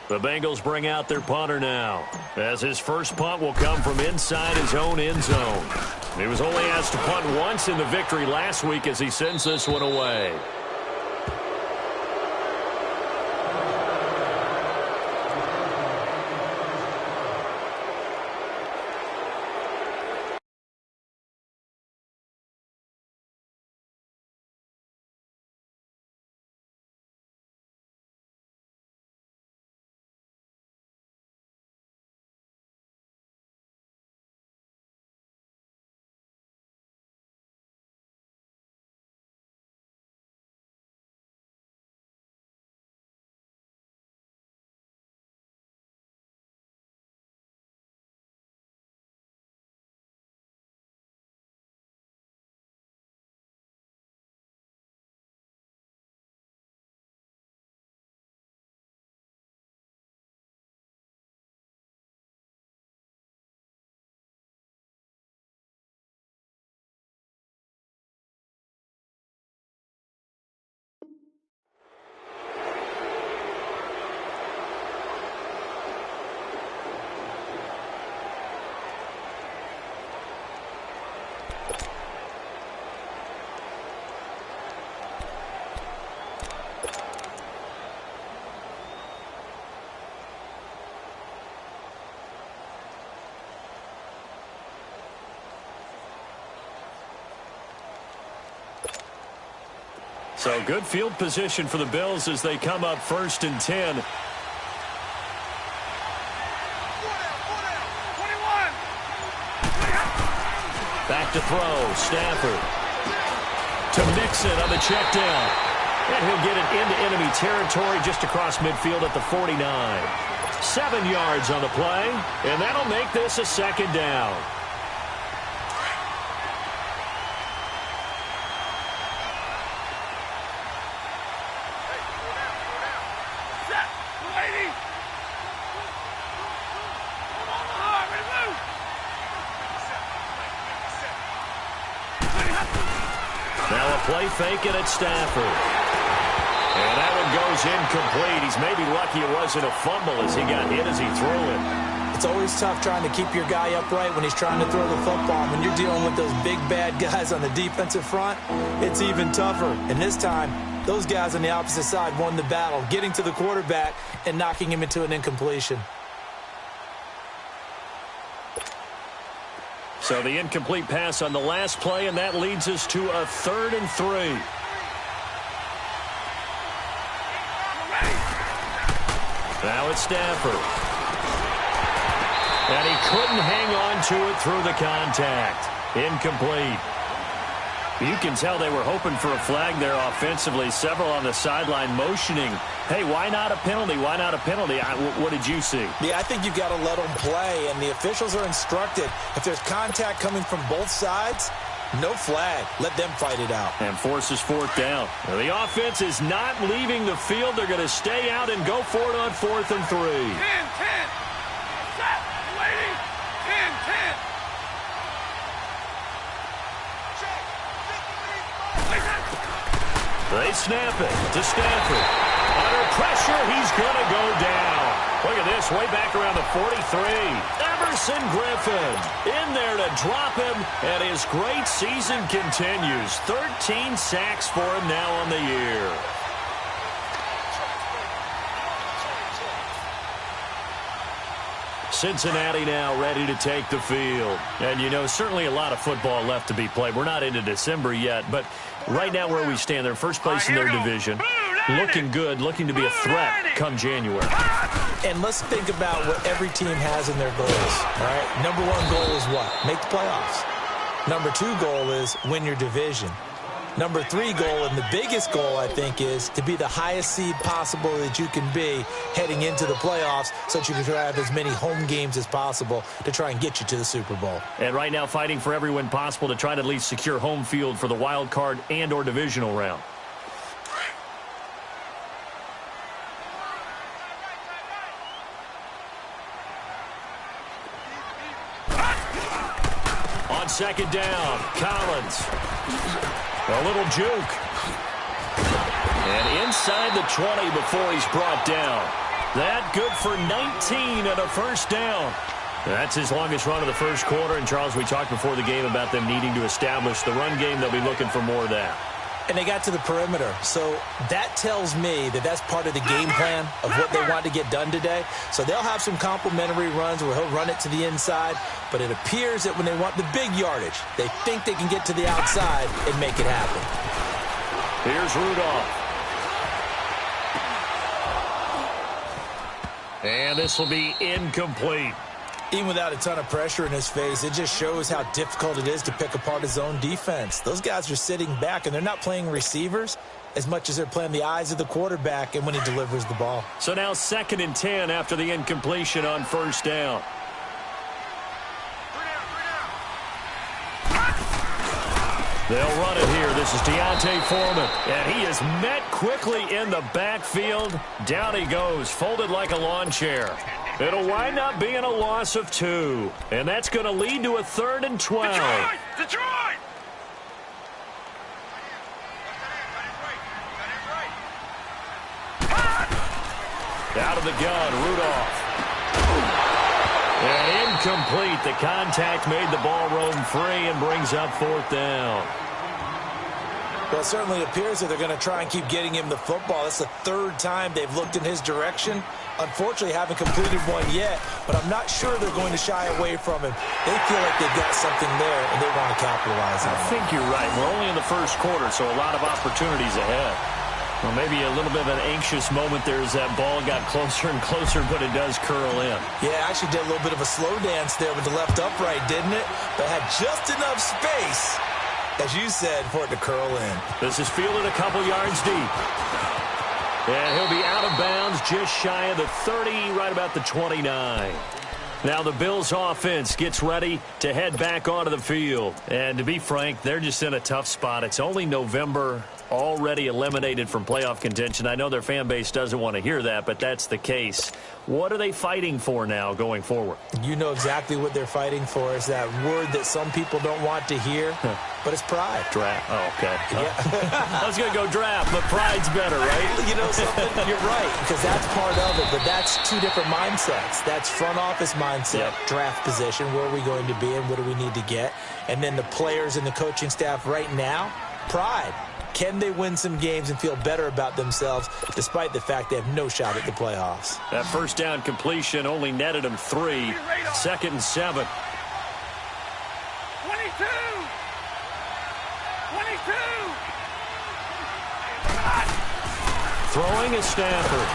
The Bengals bring out their punter now, as his first punt will come from inside his own end zone. He was only asked to punt once in the victory last week as he sends this one away. So good field position for the Bills as they come up 1st and 10. Back to throw, Stafford. To Mixon on the check down. And he'll get it into enemy territory just across midfield at the 49. 7 yards on the play, and that'll make this a 2nd down. Play fake it at Stafford. And that one goes incomplete. He's maybe lucky it wasn't a fumble as he got hit as he threw it. It's always tough trying to keep your guy upright when he's trying to throw the football. When you're dealing with those big, bad guys on the defensive front, it's even tougher. And this time, those guys on the opposite side won the battle, getting to the quarterback and knocking him into an incompletion. So the incomplete pass on the last play, and that leads us to a 3rd and 3. Now it's Stafford. And he couldn't hang on to it through the contact. Incomplete. You can tell they were hoping for a flag there offensively. Several on the sideline motioning, hey, why not a penalty? Why not a penalty? What did you see? Yeah, I think you've got to let them play, and the officials are instructed. If there's contact coming from both sides, no flag. Let them fight it out. And forces 4th down. Now, the offense is not leaving the field. They're going to stay out and go for it on 4th and 3. 10-10. Set. Waiting. 10-10. They snap it to Stafford. Under pressure, he's going to go down. Look at this, way back around the 43. Everson Griffin in there to drop him, and his great season continues. 13 sacks for him now on the year. Cincinnati now ready to take the field. And, you know, certainly a lot of football left to be played. We're not into December yet, but right now where we stand, they're first place in their division. Looking good, looking to be a threat come January. And let's think about what every team has in their goals, all right? Number 1 goal is what? Make the playoffs. Number 2 goal is win your division. Number 3 goal, and the biggest goal, I think, is to be the highest seed possible that you can be heading into the playoffs so that you can try to have as many home games as possible to try and get you to the Super Bowl. And right now fighting for every win possible to try to at least secure home field for the wild card and or divisional round. On 2nd down, Collins. A little juke. And inside the 20 before he's brought down. That good for 19 and a first down. That's his longest run of the first quarter. And, Charles, we talked before the game about them needing to establish the run game. They'll be looking for more of that. And they got to the perimeter. So that tells me that that's part of the game plan of what they want to get done today. So they'll have some complementary runs where he'll run it to the inside. But it appears that when they want the big yardage, they think they can get to the outside and make it happen. Here's Rudolph. And this will be incomplete. Even without a ton of pressure in his face, it just shows how difficult it is to pick apart his own defense. Those guys are sitting back, and they're not playing receivers as much as they're playing the eyes of the quarterback and when he delivers the ball. So now 2nd and 10 after the incompletion on first down. They'll run it here. This is Deontay Foreman. And he is met quickly in the backfield. Down he goes, folded like a lawn chair. It'll wind up being a loss of 2. And that's going to lead to a 3rd and 12. Detroit! Out of the gun, Rudolph. And incomplete. The contact made the ball roam free and brings up 4th down. Well, it certainly appears that they're going to try and keep getting him the football. That's the 3rd time they've looked in his direction. Unfortunately, haven't completed one yet, but I'm not sure they're going to shy away from him. They feel like they've got something there, and they want to capitalize on it. I think you're right. We're only in the first quarter, so a lot of opportunities ahead. Well, maybe a little bit of an anxious moment there as that ball got closer and closer, but it does curl in. Yeah, actually did a little bit of a slow dance there with the left upright, didn't it? But had just enough space, as you said, for it to curl in. This is fielded a couple yards deep. And he'll be out of bounds just shy of the 30, right about the 29. Now the Bills offense gets ready to head back onto the field. And to be frank, they're just in a tough spot. It's only November, already eliminated from playoff contention. I know their fan base doesn't want to hear that, but that's the case. What are they fighting for now going forward? You know exactly what they're fighting for. Is that word that some people don't want to hear, but it's pride. Draft. Oh, okay. Yeah. I was going to go draft, but pride's better, right? You know something? You're right, because that's part of it, but that's 2 different mindsets. That's front office mindset, draft position, where are we going to be and what do we need to get? And then the players and the coaching staff right now, pride. Can they win some games and feel better about themselves despite the fact they have no shot at the playoffs? That first down completion only netted them 3. 2nd and 7. 22! 22! Throwing is Stafford.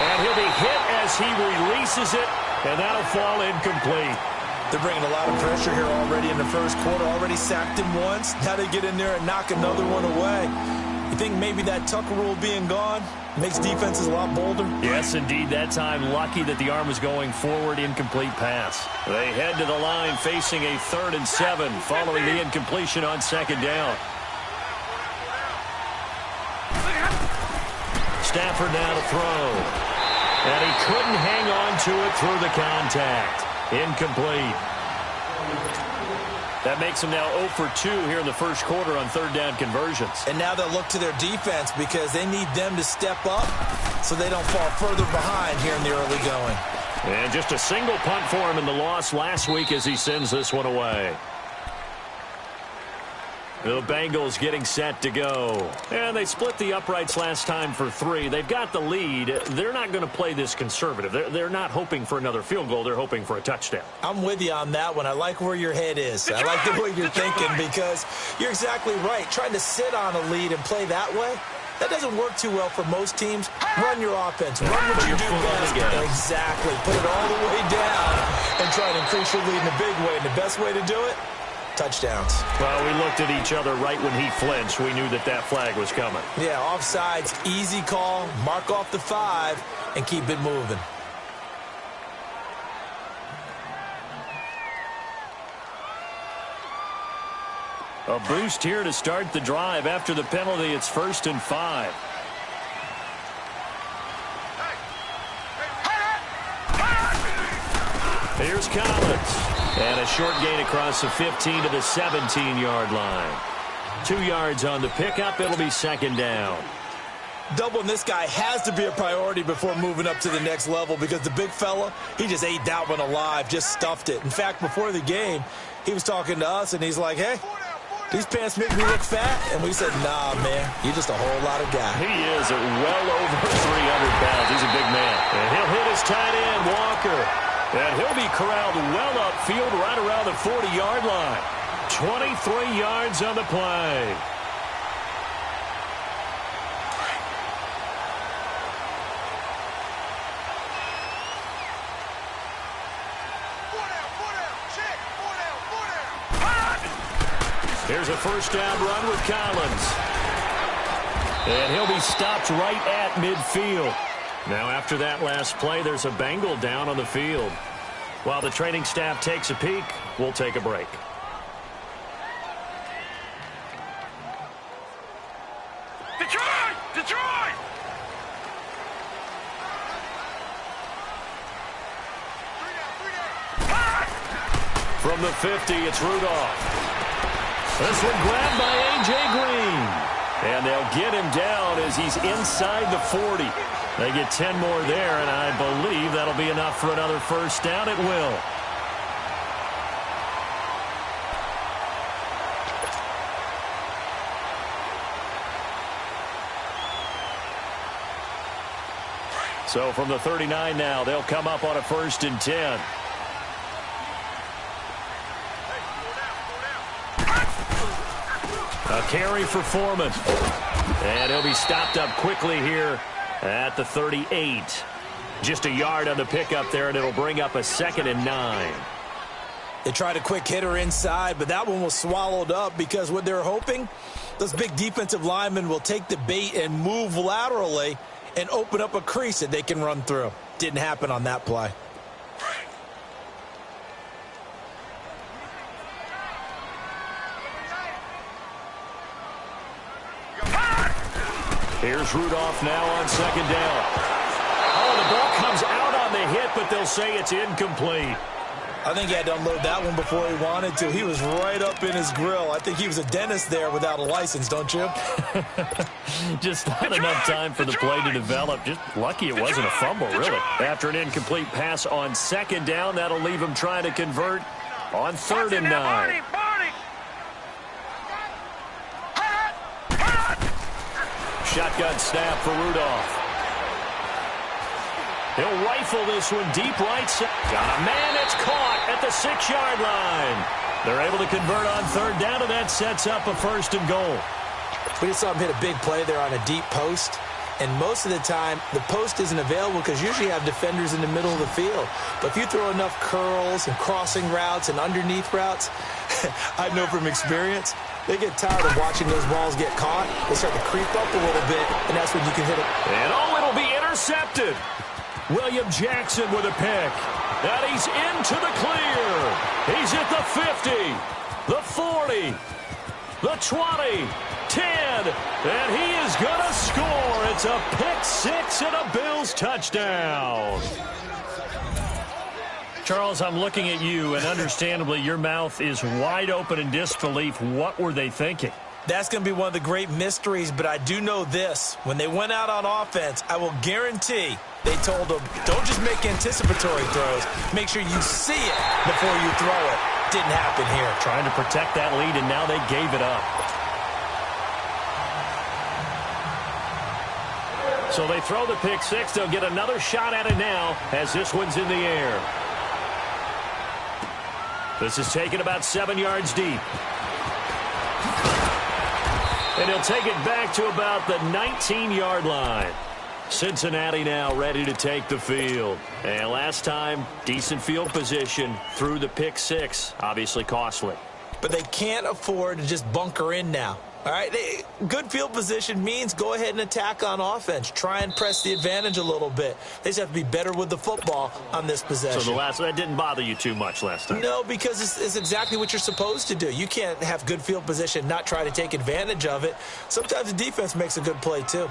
And he'll be hit as he releases it, and that'll fall incomplete. They're bringing a lot of pressure here already in the first quarter. Already sacked him once. Now they get in there and knock another one away. You think maybe that Tucker rule being gone makes defenses a lot bolder? Yes, indeed. That time, lucky that the arm was going forward. Incomplete pass. They head to the line facing a 3rd and 7 following the incompletion on 2nd down. Stafford now to throw. And he couldn't hang on to it through the contact. Incomplete. That makes them now 0 for 2 here in the first quarter on 3rd down conversions. And now they'll look to their defense because they need them to step up so they don't fall further behind here in the early going. And just a single punt for him in the loss last week as he sends this one away. The Bengals getting set to go. And they split the uprights last time for 3. They've got the lead. They're not going to play this conservative. They're not hoping for another field goal. They're hoping for a touchdown. I'm with you on that one. I like where your head is. I like the way you're thinking because you're exactly right. Trying to sit on a lead and play that way, that doesn't work too well for most teams. Run your offense. Run what you do best. Exactly. Put it all the way down and try to increase your lead in a big way. And the best way to do it, touchdowns. Well, we looked at each other right when he flinched. We knew that that flag was coming. Yeah, offsides, easy call. Mark off the 5 and keep it moving. A boost here to start the drive. After the penalty, it's 1st and 5. Here's Collins. And a short gain across the 15 to the 17-yard line. 2 yards on the pickup. It'll be 2nd down. Doubling this guy has to be a priority before moving up to the next level because the big fella, he just ate that one alive, just stuffed it. In fact, before the game, he was talking to us, and he's like, hey, these pants make me look fat. And we said, nah, man, you're just a whole lot of guy. He is at well over 300 pounds. He's a big man. And he'll hit his tight end, Walker. And he'll be corralled well upfield right around the 40-yard line. 23 yards on the play. Here's a first down run with Collins. And he'll be stopped right at midfield. Now after that last play, there's a Bengal down on the field. While the training staff takes a peek, we'll take a break. Detroit! Detroit! From the 50, it's Rudolph. This one grabbed by A.J. Green. And they'll get him down as he's inside the 40. They get 10 more there, and I believe that'll be enough for another first down. It will. So from the 39 now, they'll come up on a 1st and 10. A carry for Foreman. And he'll be stopped up quickly here at the 38. Just a yard on the pickup there, and it'll bring up a 2nd and 9. They tried a quick hitter inside, but that one was swallowed up because what they're hoping, those big defensive linemen will take the bait and move laterally and open up a crease that they can run through. Didn't happen on that play. Here's Rudolph now on 2nd down. Oh, the ball comes out on the hit, but they'll say it's incomplete. I think he had to unload that one before he wanted to. He was right up in his grill. I think he was a dentist there without a license, don't you? Just not enough time for the play to develop. Just lucky it wasn't a fumble, really. After an incomplete pass on 2nd down, that'll leave him trying to convert on 3rd and 9. Shotgun snap for Rudolph. He'll rifle this one deep right side. Got a man that's caught at the 6-yard line. They're able to convert on 3rd down, and that sets up a 1st and goal. We just saw him hit a big play there on a deep post. And most of the time, the post isn't available because usually you have defenders in the middle of the field. But if you throw enough curls and crossing routes and underneath routes, I know from experience, they get tired of watching those balls get caught. They start to creep up a little bit, and that's when you can hit it. And it'll be intercepted. William Jackson with a pick. And he's into the clear. He's at the 50, the 40, the 20, 10, and he is going to score. It's a pick 6 and a Bills touchdown. Charles, I'm looking at you, and understandably, your mouth is wide open in disbelief. What were they thinking? That's going to be one of the great mysteries, but I do know this. When they went out on offense, I will guarantee they told them, don't just make anticipatory throws. Make sure you see it before you throw it. Didn't happen here. Trying to protect that lead, and now they gave it up. So they throw the pick 6. They'll get another shot at it now as this one's in the air. This is taken about 7 yards deep. And he'll take it back to about the 19-yard line. Cincinnati now ready to take the field. And last time, decent field position through the pick 6. Obviously costly. But they can't afford to just bunker in now. All right, good field position means go ahead and attack on offense. Try and press the advantage a little bit. They just have to be better with the football on this possession. So that didn't bother you too much last time? No, because it's exactly what you're supposed to do. You can't have good field position, not try to take advantage of it. Sometimes the defense makes a good play, too.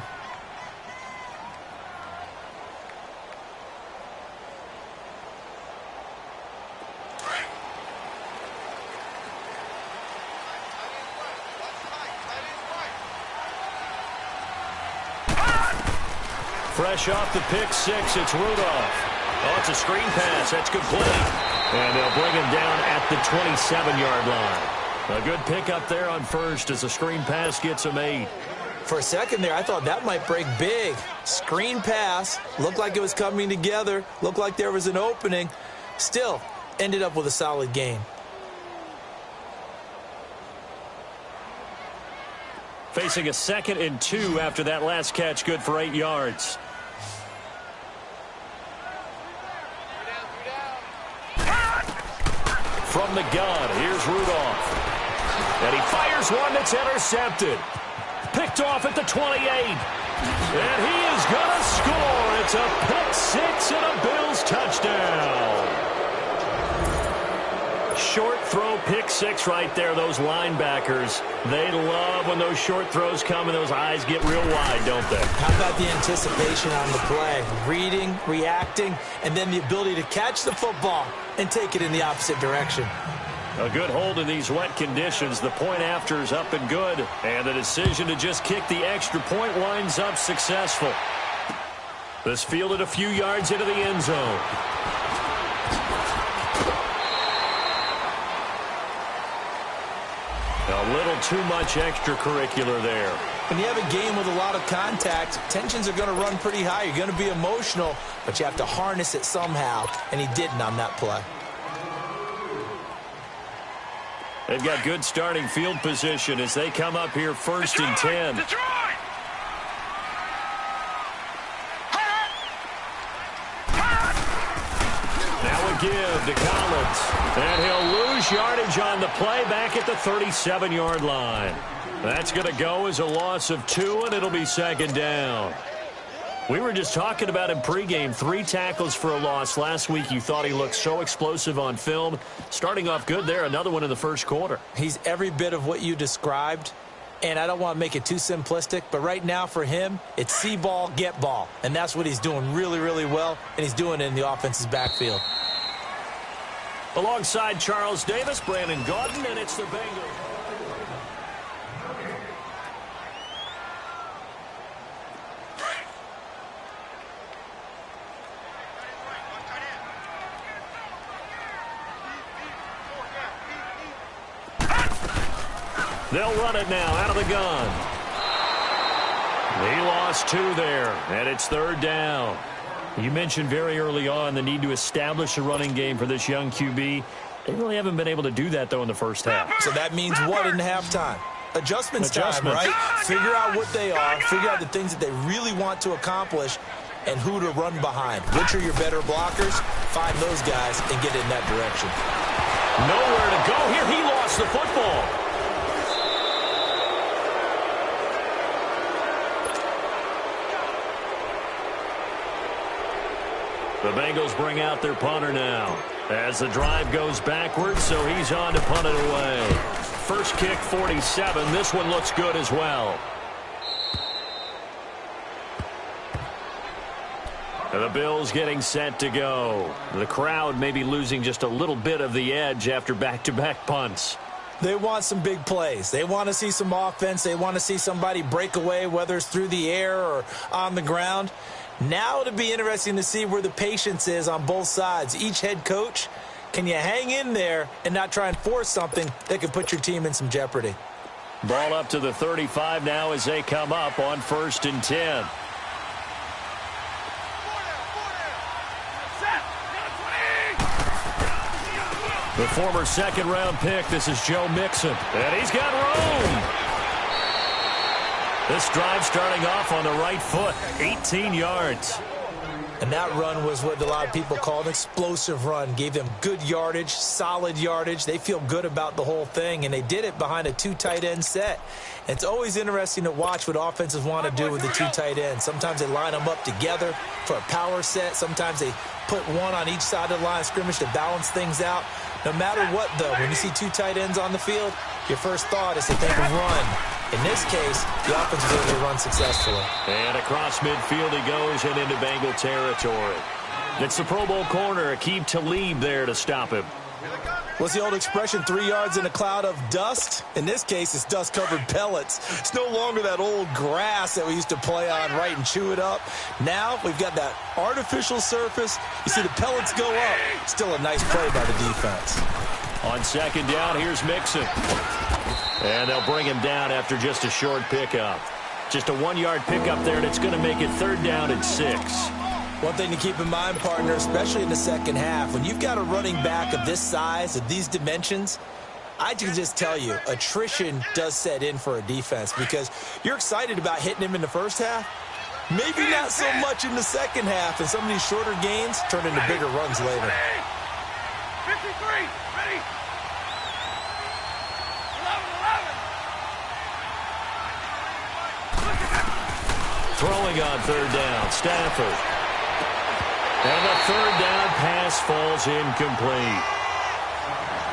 Fresh off the pick six, it's Rudolph. Oh, it's a screen pass. That's complete. And they'll bring him down at the 27-yard line. A good pickup there on first as the screen pass gets him 8. For a second there, I thought that might break big. Screen pass. Looked like it was coming together. Looked like there was an opening. Still, ended up with a solid game. Facing a 2nd and 2 after that last catch, good for 8 yards. From the gun, here's Rudolph. And he fires one that's intercepted. Picked off at the 28. And he is going to score. It's a pick six and a Bills touchdown. Short throw pick six right there. Those linebackers, they love when those short throws come and those eyes get real wide, don't they? How about the anticipation on the play? Reading, reacting, and then the ability to catch the football and take it in the opposite direction. A good hold in these wet conditions. The point after is up and good. And the decision to just kick the extra point winds up successful. This fielded a few yards into the end zone. A little too much extracurricular there. When you have a game with a lot of contact, tensions are going to run pretty high. You're going to be emotional, but you have to harness it somehow, and he didn't on that play. They've got good starting field position as they come up here 1st and 10. Detroit! Now a give to Collins. And he'll lose yardage on the play back at the 37-yard line. That's going to go as a loss of 2, and it'll be 2nd down. We were just talking about him pregame. 3 tackles for a loss. Last week you thought he looked so explosive on film. Starting off good there. Another one in the first quarter. He's every bit of what you described, and I don't want to make it too simplistic, but right now for him, it's see ball, get ball. And that's what he's doing really, really well, and he's doing it in the offense's backfield. Alongside Charles Davis, Brandon Gaudin, and it's the Bengals. They'll run it now out of the gun. He lost 2 there, and it's 3rd down. You mentioned very early on the need to establish a running game for this young QB. They really haven't been able to do that, though, in the first half. So that means what in halftime? Adjustments time, right? Figure out what they are, figure out the things that they really want to accomplish, and who to run behind. Which are your better blockers? Find those guys and get in that direction. Nowhere to go here. He lost the football. The Bengals bring out their punter now as the drive goes backwards, so he's on to punt it away. First kick, 47. This one looks good as well. And the Bills getting set to go. The crowd may be losing just a little bit of the edge after back-to-back punts. They want some big plays. They want to see some offense. They want to see somebody break away, whether it's through the air or on the ground. Now it'll be interesting to see where the patience is on both sides. Each head coach, can you hang in there and not try and force something that could put your team in some jeopardy? Ball up to the 35 now as they come up on 1st and 10. The former 2nd-round pick, this is Joe Mixon. And he's got room. This drive starting off on the right foot, 18 yards. And that run was what a lot of people call an explosive run. Gave them good yardage, solid yardage. They feel good about the whole thing, and they did it behind a 2 tight end set. It's always interesting to watch what offenses want to do with the 2 tight ends. Sometimes they line them up together for a power set. Sometimes they put one on each side of the line of scrimmage to balance things out. No matter what, though, when you see 2 tight ends on the field, your first thought is to think of run. In this case, the offense was able to run successfully. And across midfield he goes and into Bengal territory. It's the Pro Bowl corner, Aqib Talib there to stop him. What's the old expression, 3 yards in a cloud of dust? In this case, it's dust-covered pellets. It's no longer that old grass that we used to play on, right, and chew it up. Now we've got that artificial surface. You see the pellets go up. Still a nice play by the defense. On second down, here's Mixon. And they'll bring him down after just a short pickup. Just a 1-yard pickup there, and it's going to make it 3rd down and 6. One thing to keep in mind, partner, especially in the second half, when you've got a running back of this size, of these dimensions, I can just tell you, attrition does set in for a defense because you're excited about hitting him in the first half. Maybe not so much in the second half, and some of these shorter gains turn into bigger runs later. 53, ready? 11. Throwing on 3rd down, Stafford. And the 3rd down pass falls incomplete.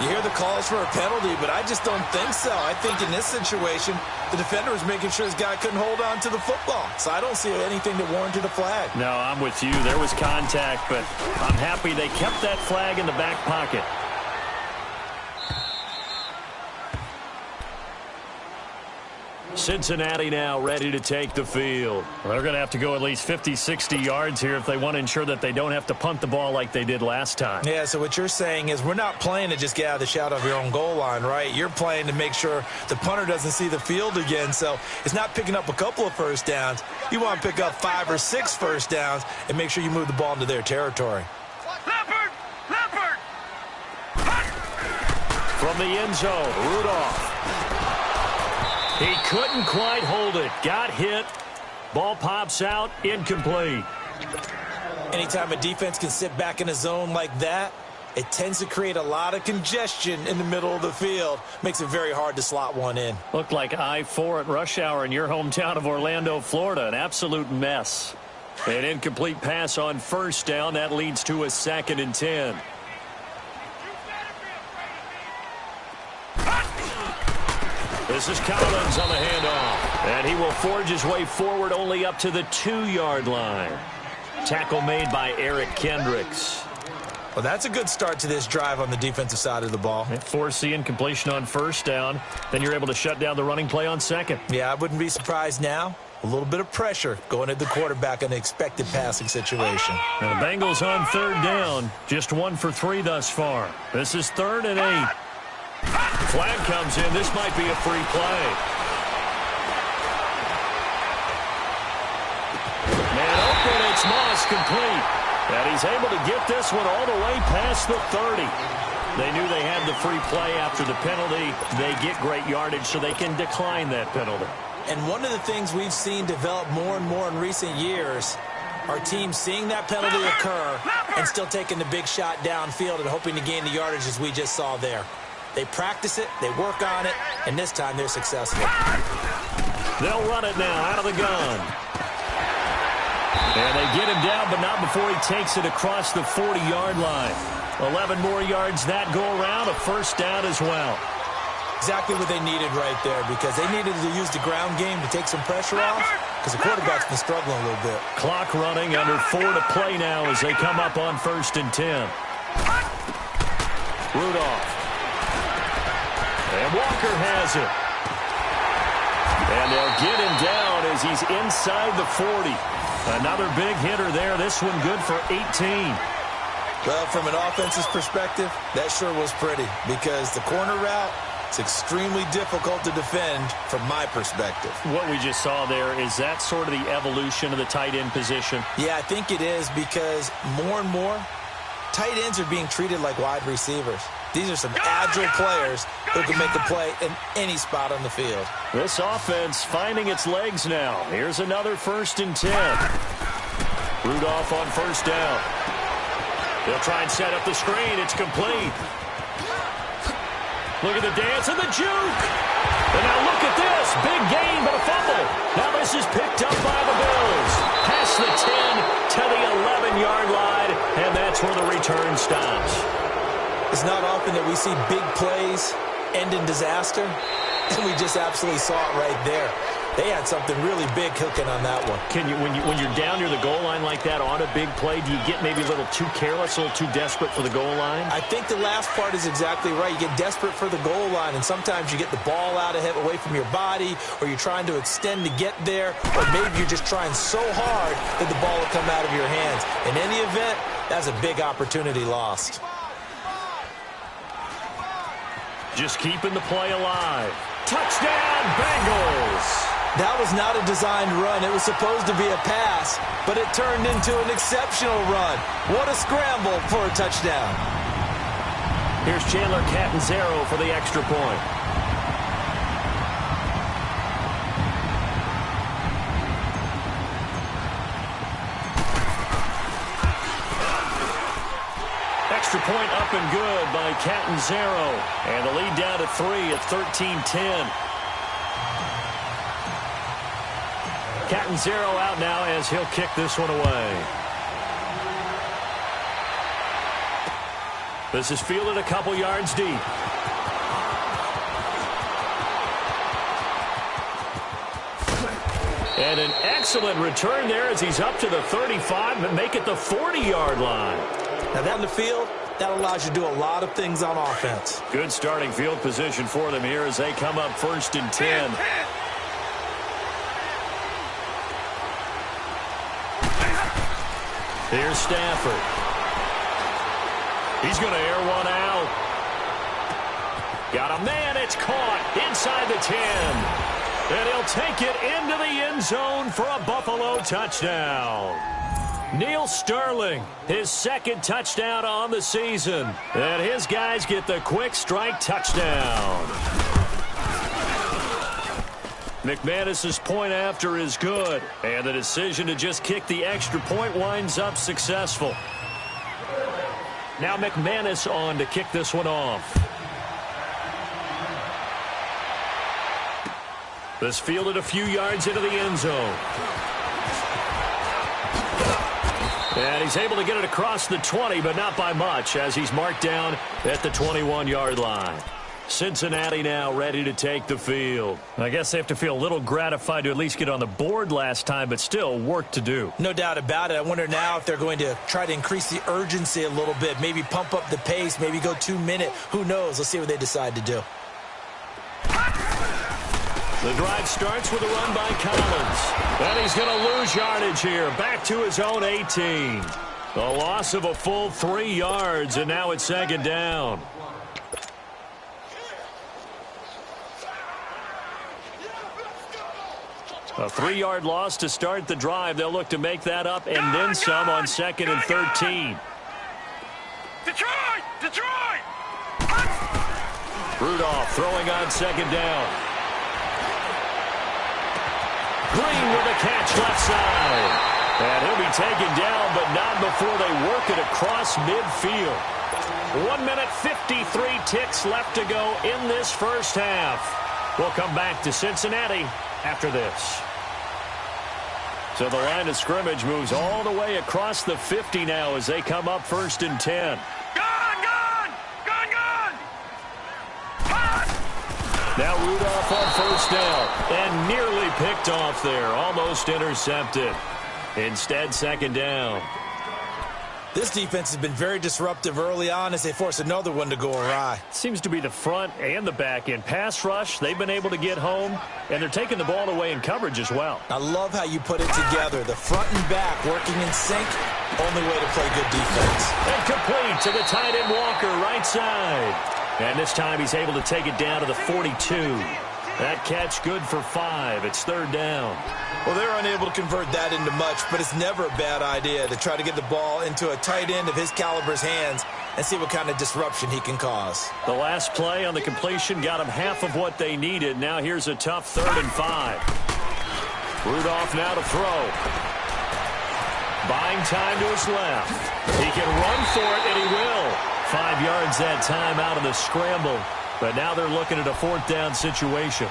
You hear the calls for a penalty, but I just don't think so. I think in this situation, the defender was making sure his guy couldn't hold on to the football. So I don't see anything that warranted a flag. No, I'm with you. There was contact, but I'm happy they kept that flag in the back pocket. Cincinnati now ready to take the field. Well, they're going to have to go at least 50, 60 yards here if they want to ensure that they don't have to punt the ball like they did last time. Yeah, so what you're saying is we're not playing to just get out of the shadow of your own goal line, right? You're playing to make sure the punter doesn't see the field again. So it's not picking up a couple of first downs. You want to pick up 5 or 6 first downs and make sure you move the ball into their territory. Leopard! Leopard! From the end zone, Rudolph. He couldn't quite hold it. Got hit. Ball pops out. Incomplete. Anytime a defense can sit back in a zone like that, it tends to create a lot of congestion in the middle of the field. Makes it very hard to slot one in. Looked like I-4 at rush hour in your hometown of Orlando, Florida. An absolute mess. An incomplete pass on 1st down. That leads to a 2nd and 10. This is Collins on the handoff. And he will forge his way forward only up to the 2-yard line. Tackle made by Eric Kendricks. Well, that's a good start to this drive on the defensive side of the ball. Force the incompletion on 1st down. Then you're able to shut down the running play on 2nd. Yeah, I wouldn't be surprised now. A little bit of pressure going at the quarterback in an expected passing situation. Now the Bengals on 3rd down. Just 1 for 3 thus far. This is 3rd and 8. Flag comes in. This might be a free play. Man open. It's Moss complete. And he's able to get this one all the way past the 30. They knew they had the free play after the penalty. They get great yardage so they can decline that penalty. And one of the things we've seen develop more and more in recent years are teams seeing that penalty occur and still taking the big shot downfield and hoping to gain the yardage as we just saw there. They practice it, they work on it, and this time they're successful. They'll run it now out of the gun. And they get him down, but not before he takes it across the 40-yard line. 11 more yards that go around, a 1st down as well. Exactly what they needed right there because they needed to use the ground game to take some pressure off because the quarterback's been struggling a little bit. Clock running, under 4 to play now as they come up on 1st and 10. Rudolph. And Walker has it. And they'll get him down as he's inside the 40. Another big hitter there. This one good for 18. Well, from an offense's perspective, that sure was pretty because the corner route is extremely difficult to defend from my perspective. What we just saw there, is that sort of the evolution of the tight end position? Yeah, I think it is because more and more, tight ends are being treated like wide receivers. These are some agile players who can make a play in any spot on the field. This offense finding its legs now. Here's another 1st and 10. Rudolph on 1st down. They'll try and set up the screen. It's complete. Look at the dance and the juke. And now look at this. Big gain, but a fumble. Now this is picked up by the Bills. Past the 10 to the 11-yard line, and that's where the return stops. It's not often that we see big plays end in disaster, and we just absolutely saw it right there. They had something really big cooking on that one. Can you, when you're down near the goal line like that on a big play, do you get maybe a little too careless, a little too desperate for the goal line? I think the last part is exactly right. You get desperate for the goal line, and sometimes you get the ball out ahead, away from your body, or you're trying to extend to get there, or maybe you're just trying so hard that the ball will come out of your hands. In any event, that's a big opportunity lost. Just keeping the play alive. Touchdown, Bengals! That was not a designed run. It was supposed to be a pass, but it turned into an exceptional run. What a scramble for a touchdown. Here's Chandler Catanzaro for the extra point. Extra point up and good by Catanzaro. And the lead down to 3 at 13-10. Catanzaro out now as he'll kick this one away. This is fielded a couple yards deep. And an excellent return there as he's up to the 35, but make it the 40-yard line. Now that in the field, that allows you to do a lot of things on offense. Good starting field position for them here as they come up 1st and 10. Here's Stafford. He's going to air one out. Got a man. It's caught inside the 10. And he'll take it into the end zone for a Buffalo touchdown. Neil Sterling, his 2nd touchdown on the season. And his guys get the quick strike touchdown. McManus's point after is good, and the decision to just kick the extra point winds up successful. Now McManus on to kick this one off. This fielded a few yards into the end zone. And he's able to get it across the 20, but not by much, as he's marked down at the 21-yard line. Cincinnati now ready to take the field. I guess they have to feel a little gratified to at least get on the board last time, but still work to do. No doubt about it. I wonder now if they're going to try to increase the urgency a little bit, maybe pump up the pace, maybe go 2-minute. Who knows? Let's see what they decide to do. The drive starts with a run by Collins. And he's going to lose yardage here, back to his own 18. The loss of a full 3 yards, and now it's 2nd down. A 3-yard loss to start the drive. They'll look to make that up and then some on 2nd and 13. Detroit! Detroit! Rudolph throwing on 2nd down. Green with a catch left side. And he'll be taken down, but not before they work it across midfield. 1 minute, 53 ticks left to go in this first half. We'll come back to Cincinnati after this. So the line of scrimmage moves all the way across the 50 now as they come up 1st and 10. Now Rudolph on 1st down and nearly picked off there. Almost intercepted. Instead, 2nd down. This defense has been very disruptive early on as they force another one to go awry. Seems to be the front and the back end. Pass rush, they've been able to get home, and they're taking the ball away in coverage as well. I love how you put it together. The front and back working in sync, only way to play good defense. And complete to the tight end Walker, right side. And this time he's able to take it down to the 42. That catch good for 5. It's 3rd down. Well, they're unable to convert that into much, but it's never a bad idea to try to get the ball into a tight end of his caliber's hands and see what kind of disruption he can cause. The last play on the completion got them half of what they needed. Now here's a tough 3rd and 5. Rudolph now to throw. Buying time to his left. He can run for it, and he will. 5 yards that time out of the scramble. But now they're looking at a 4th down situation.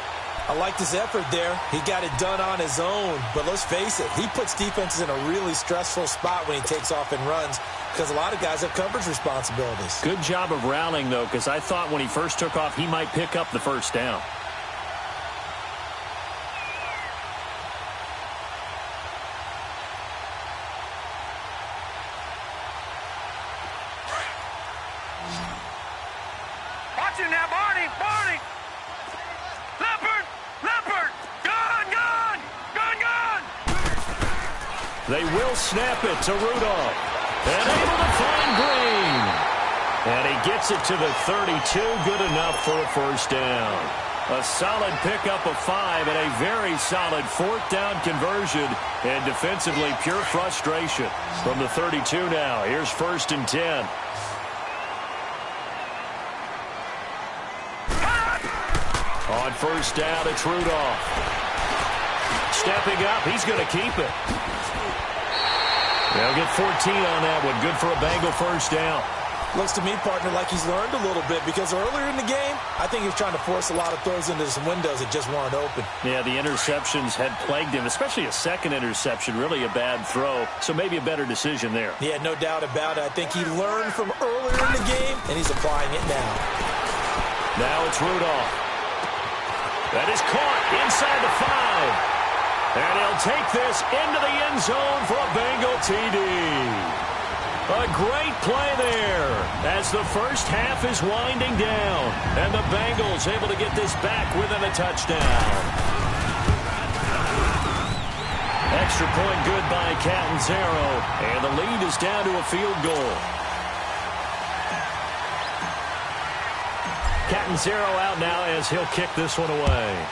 I liked his effort there. He got it done on his own. But let's face it, he puts defenses in a really stressful spot when he takes off and runs because a lot of guys have coverage responsibilities. Good job of rallying, though, because I thought when he first took off, he might pick up the 1st down. Watch it now, Barney! Barney! Leopard! Leopard! Gun! Gun! Gun! Gun! They will snap it to Rudolph. And able to find Green. And he gets it to the 32. Good enough for a first down. A solid pickup of 5 and a very solid fourth down conversion. And defensively, pure frustration. From the 32 now, here's 1st and 10. On first down, it's Rudolph. Stepping up, he's going to keep it. They'll get 14 on that one. Good for a Bengal first down. Looks to me, partner, like he's learned a little bit because earlier in the game, I think he was trying to force a lot of throws into some windows that just weren't open. Yeah, the interceptions had plagued him, especially a second interception, really a bad throw. So maybe a better decision there. Yeah, no doubt about it. I think he learned from earlier in the game, and he's applying it now. Now it's Rudolph. That is caught inside the 5. And he'll take this into the end zone for a Bengal TD. A great play there as the first half is winding down. And the Bengals able to get this back within a touchdown. Extra point good by Catanzaro. And the lead is down to a field goal. Catanzaro out now as he'll kick this one away.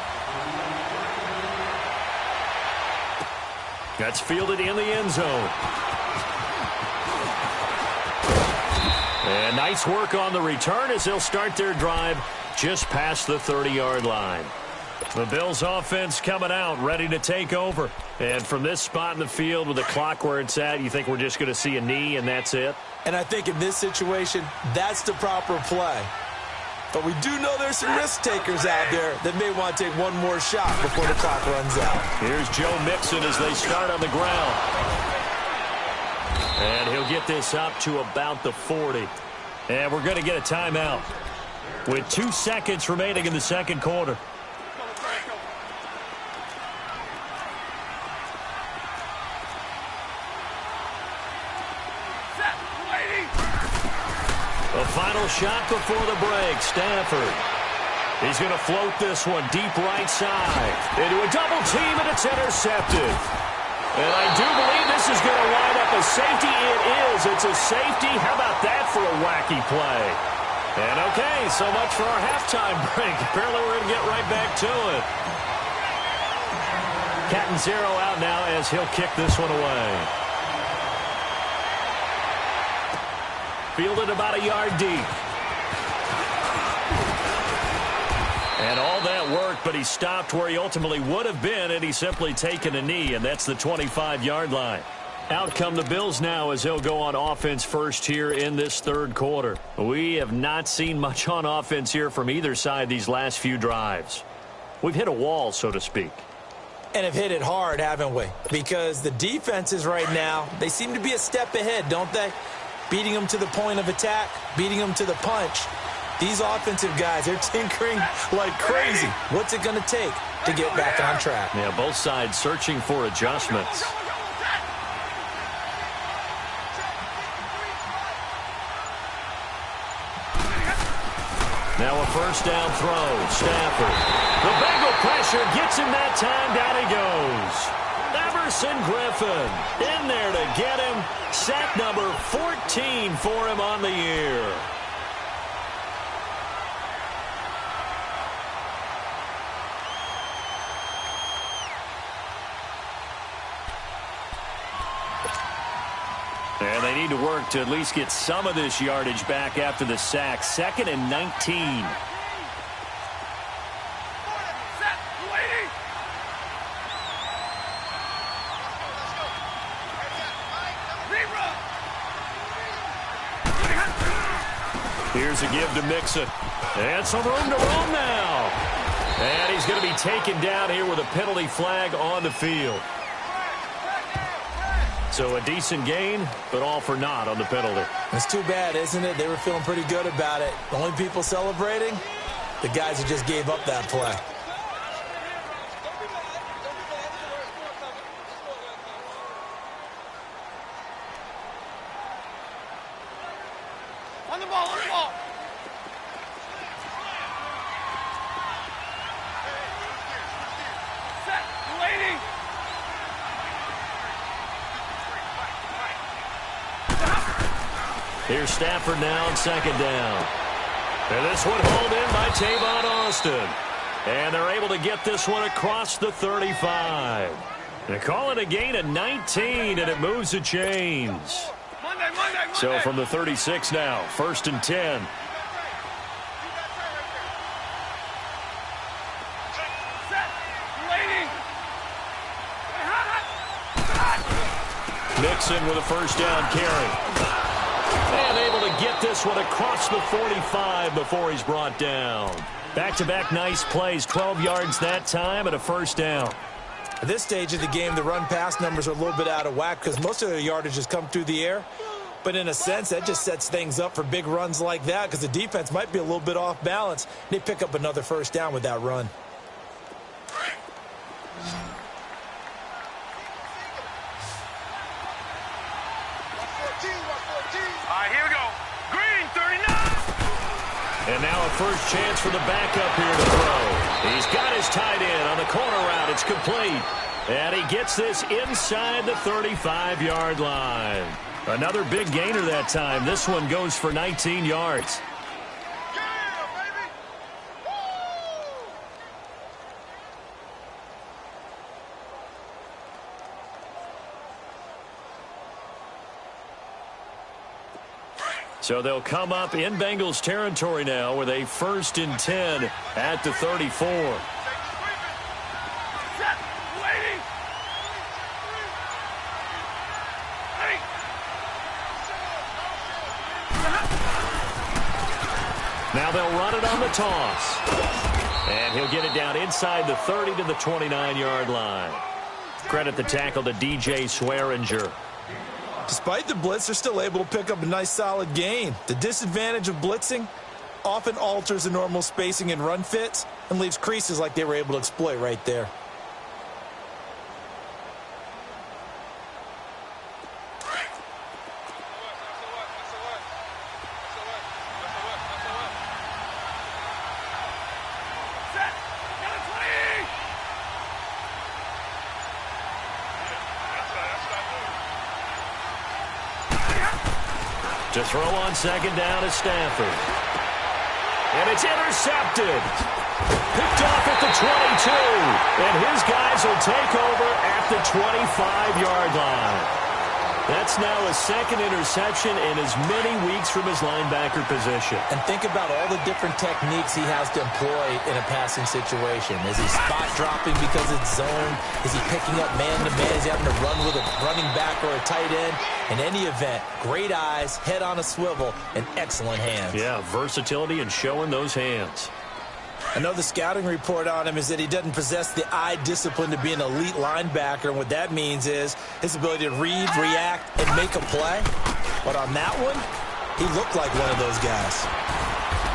That's fielded in the end zone. And nice work on the return as they'll start their drive just past the 30-yard line. The Bills offense coming out, ready to take over. And from this spot in the field with the clock where it's at, you think we're just going to see a knee and that's it? And I think in this situation, that's the proper play. But we do know there's some risk takers out there that may want to take one more shot before the clock runs out. Here's Joe Mixon as they start on the ground. And he'll get this up to about the 40. And we're going to get a timeout with 2 seconds remaining in the second quarter. The final shot before the break. Stafford. He's going to float this one deep right side. Into a double team, and it's intercepted. And I do believe this is going to wind up a safety. It is. It's a safety. How about that for a wacky play? And okay, so much for our halftime break. Apparently we're going to get right back to it. Catanzaro out now as he'll kick this one away. Fielded about a yard deep. And all that work, but he stopped where he ultimately would have been, and he's simply taken a knee, and that's the 25-yard line. Out come the Bills now as they'll go on offense first here in this third quarter. We have not seen much on offense here from either side these last few drives. We've hit a wall, so to speak. And have hit it hard, haven't we? Because the defenses right now, they seem to be a step ahead, don't they? Beating them to the point of attack, beating them to the punch. These offensive guys, they're tinkering like crazy. What's it going to take to get back on track? Yeah, both sides searching for adjustments. Now a first down throw. Stafford. The Bengal pressure gets him that time. Down he goes. Everson Griffin in there to get him. Sack number 14 for him on the year. And they need to work to at least get some of this yardage back after the sack. 2nd and 19. Here's a give to Mixon. And some room to roam now. And he's going to be taken down here with a penalty flag on the field. So a decent gain, but all for naught on the penalty. It's too bad, isn't it? They were feeling pretty good about it. The only people celebrating, the guys who just gave up that play. On the ball, on the ball. Here's Stafford now on second down. And this one hauled in by Tavon Austin. And they're able to get this one across the 35. They call it a gain of 19, and it moves the chains. So from the 36 now, 1st and 10. Mixon with a first down carry. And able to get this one across the 45 before he's brought down. Back-to-back nice plays, 12 yards that time and a first down. At this stage of the game, the run-pass numbers are a little bit out of whack because most of their yardage has come through the air. But in a sense, that just sets things up for big runs like that because the defense might be a little bit off balance. They pick up another first down with that run. Here we go. Green, 39. And now a first chance for the backup here to throw. He's got his tight end on the corner route. It's complete. And he gets this inside the 35-yard line. Another big gainer that time. This one goes for 19 yards. So they'll come up in Bengals territory now with a 1st and 10 at the 34. Now they'll run it on the toss. And he'll get it down inside the 30 to the 29-yard line. Credit the tackle to DJ Swearinger. Despite the blitz, they're still able to pick up a nice solid gain. The disadvantage of blitzing often alters the normal spacing and run fits and leaves creases like they were able to exploit right there. To throw on second down is Stafford. And it's intercepted. Picked off at the 22. And his guys will take over at the 25-yard line. That's now his second interception in as many weeks from his linebacker position. And think about all the different techniques he has to employ in a passing situation. Is he spot dropping because it's zone? Is he picking up man-to-man? Is he having to run with a running back or a tight end? In any event, great eyes, head on a swivel, and excellent hands. Yeah, versatility and showing those hands. Another scouting report on him is that he doesn't possess the eye discipline to be an elite linebacker. And what that means is his ability to read, react, and make a play. But on that one, he looked like one of those guys.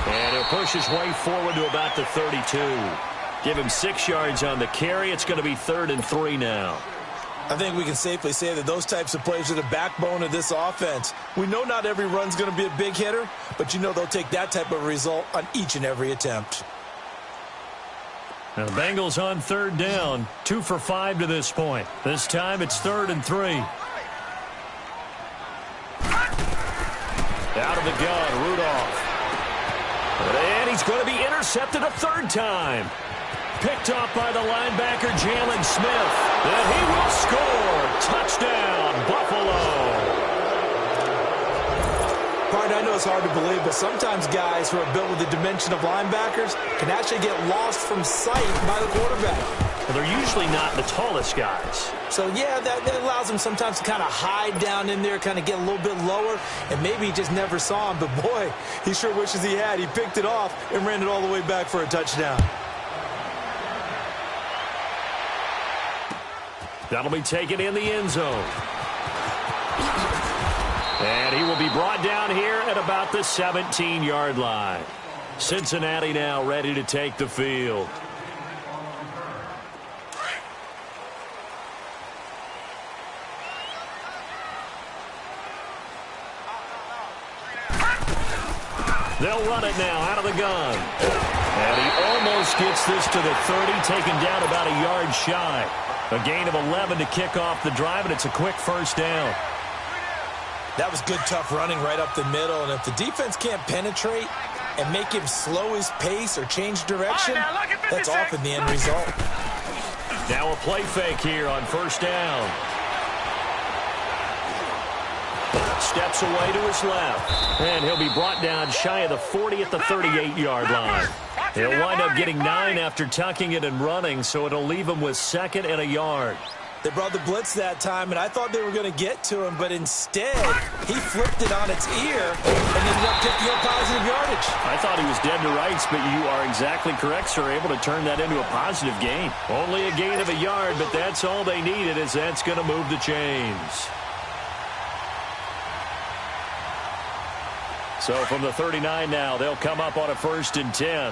And he'll push his way forward to about the 32. Give him 6 yards on the carry. It's going to be 3rd and 3 now. I think we can safely say that those types of plays are the backbone of this offense. We know not every run's going to be a big hitter, but you know they'll take that type of result on each and every attempt. Now the Bengals on 3rd down, 2 for 5 to this point. This time it's 3rd and 3. Out of the gun, Rudolph. And he's going to be intercepted a 3rd time. Picked off by the linebacker, Jalen Smith. And he will score. Touchdown, Buffalo. I know it's hard to believe, but sometimes guys who are built with the dimension of linebackers can actually get lost from sight by the quarterback. Well, they're usually not the tallest guys. So, yeah, that allows them sometimes to kind of hide down in there, kind of get a little bit lower, and maybe he just never saw him. But, boy, he sure wishes he had. He picked it off and ran it all the way back for a touchdown. That'll be taken in the end zone. And he will be brought down here at about the 17-yard line. Cincinnati now ready to take the field. They'll run it now out of the gun. And he almost gets this to the 30, taken down about a yard shy. A gain of 11 to kick off the drive, and it's a quick first down. That was good, tough running right up the middle. And if the defense can't penetrate and make him slow his pace or change direction, that's often the end result. Now a play fake here on first down. Steps away to his left. And he'll be brought down shy of the 40 at the 38-yard line. He'll wind up getting 9 after tucking it and running, so it'll leave him with 2nd and a yard. They brought the blitz that time, and I thought they were going to get to him, but instead, he flipped it on its ear and ended up picking up positive yardage. I thought he was dead to rights, but you are exactly correct, sir. Able to turn that into a positive gain. Only a gain of a yard, but that's all they needed, as that's going to move the chains. So from the 39 now, they'll come up on a 1st and 10.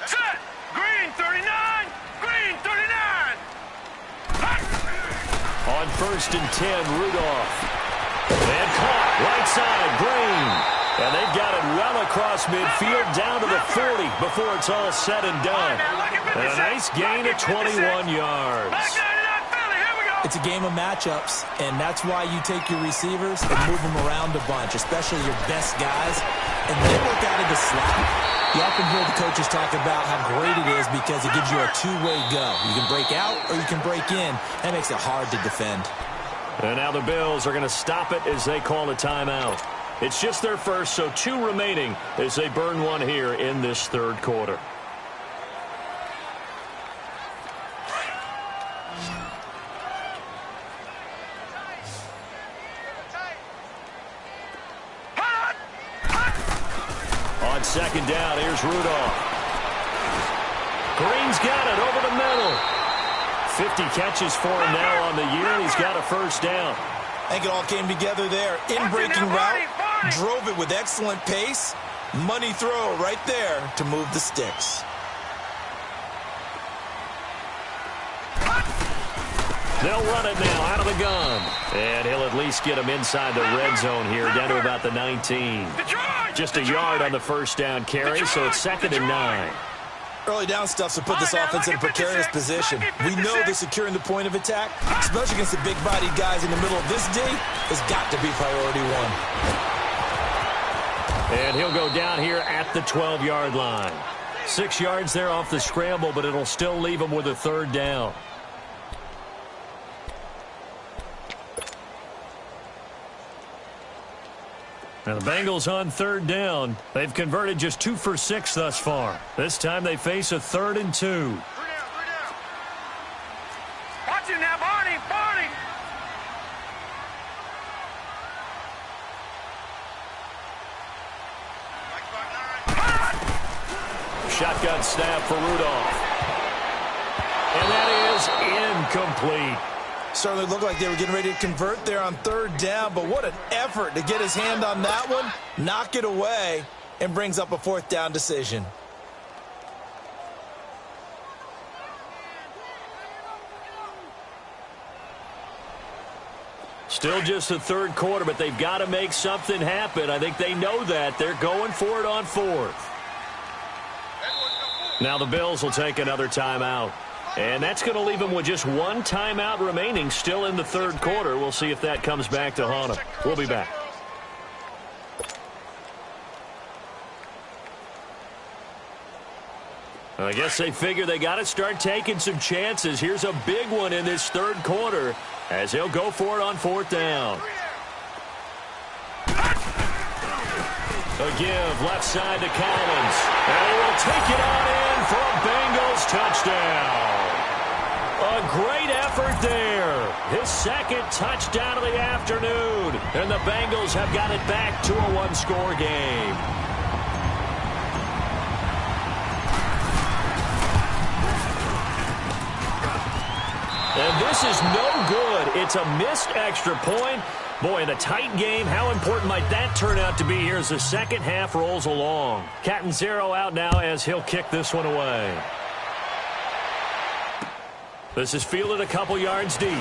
Set! Green 39! Green 39! On 1st and 10, Rudolph. And caught right side, Green. And they've got it well across midfield down to the 40 before it's all said and done. And a nice gain of 21 yards. It's a game of matchups, and that's why you take your receivers and move them around a bunch, especially your best guys, and they work out of the slot. You often hear the coaches talk about how great it is because it gives you a two-way go. You can break out or you can break in. That makes it hard to defend. And now the Bills are going to stop it as they call a timeout. It's just their first, so 2 remaining as they burn one here in this 3rd quarter. On 2nd down, here's Rudolph. Green's got it over the middle. 50 catches for him now on the year, and he's got a 1st down. I think it all came together there. In-breaking route, drove it with excellent pace. Money throw right there to move the sticks. They'll run it now out of the gun. And he'll at least get him inside the red zone here, down to about the 19. Just a yard on the 1st down carry, so it's 2nd and 9. Early down stuff to put this offense in a precarious position. We know they're securing the point of attack, especially against the big-bodied guys in the middle of this D, has got to be priority 1. And he'll go down here at the 12-yard line. 6 yards there off the scramble, but it'll still leave him with a 3rd down. Now the Bengals on 3rd down. They've converted just 2 for 6 thus far. This time they face a 3rd and 2. Watch him now, Barney! Barney! Shotgun snap for Rudolph. And that is incomplete. Certainly looked like they were getting ready to convert there on 3rd down, but what an effort to get his hand on that one, knock it away, and brings up a 4th down decision. Still just the 3rd quarter, but they've got to make something happen. I think they know that. They're going for it on 4th. Now the Bills will take another timeout. And that's going to leave them with just 1 timeout remaining still in the 3rd quarter. We'll see if that comes back to haunt them. We'll be back. I guess they figure they got to start taking some chances. Here's a big one in this 3rd quarter as he'll go for it on 4th down. A give left side to Collins. And he will take it on in for a Bengals touchdown. A great effort there. His 2nd touchdown of the afternoon. And the Bengals have got it back to a 1-score game. And this is no good. It's a missed extra point. Boy, in a tight game, how important might that turn out to be here as the 2nd half rolls along? Cat and 0 out now as he'll kick this one away. This is fielded a couple yards deep.